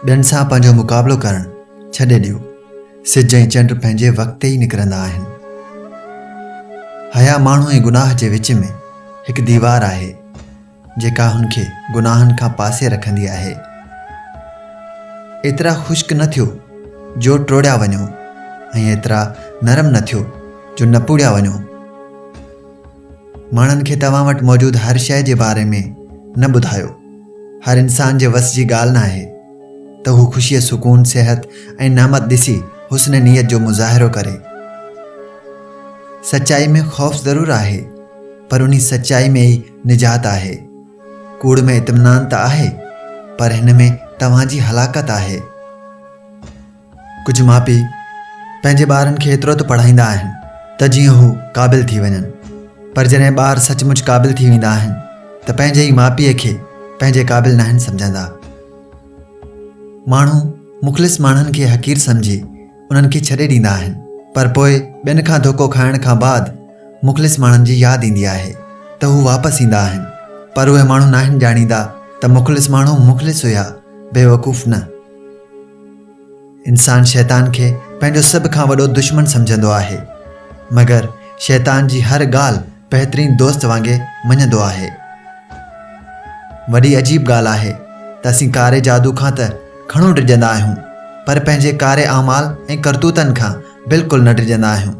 ॿियनि सां पंहिंजो मुक़ाबिलो करणु छॾे ॾियो। सिज ऐं चंड पंहिंजे वक़्त ते ई निकिरंदा आहिनि। हया माण्हू ऐं गुनाह जे विच में हिकु दीवार आहे जेका हुनखे गुनाहनि खां पासे रखंदी आहे। एतिरा ख़ुश्क न थियो जो टोड़िया वञो ऐं एतिरा नरम न थियो जो न पुड़िया वञो। माण्हुनि खे तव्हां वटि मौजूदु हर शइ जे बारे में न ॿुधायो। हर इंसान जे वस जी ॻाल्हि न आहे त हू ख़ुशीअ, सुकून, सिहत ऐं नेमत ॾिसी हुस्न नियत जो मुज़ाहिरो करे। सच्चाई में ख़ौफ़ ज़रूर आहे, पर उन सच्चाई में ई निजात आहे। कूड़ में इत्मीनान त आहे, पर हिन में तव्हांजी हलाकत आहे। कुझु माउ पीउ पंहिंजे ॿारनि खे एतिरो त पढ़ाईंदा आहिनि त जीअं हू क़ाबिल थी वञनि, पर जॾहिं ॿार सचमुच क़ाबिल थी वेंदा आहिनि त पंहिंजे ई माउ पीउ खे पंहिंजे क़ाबिल नाहिनि सम्झंदा। माण्हू मुख़लिस माण्हुनि खे हक़ीर सम्झी उन्हनि खे छॾे ॾींदा आहिनि, पर पोइ ॿियनि खां धोखो खाइण खां बाद मुख़लिस माण्हुनि जी यादि ईंदी आहे त हू वापसि ईंदा आहिनि। पर उहे माण्हू नाहिनि ॼाणींदा त मुख़लिस माण्हू मुख़लिस हुया, बेवकूफ़ न। इंसान शैतान खे पंहिंजो सभ खां वॾो दुश्मन सम्झंदो आहे, मगर शैतान जी हर ॻाल्हि बहितरीन दोस्त वांगुरु मञंदो आहे। वॾी अजीब ॻाल्हि आहे त असीं कारे जादू खां त घणो डिॼंदा आहियूं, पर पंहिंजे कारे आमाल ऐं करतूतनि खां बिल्कुलु न डिॼंदा आहियूं।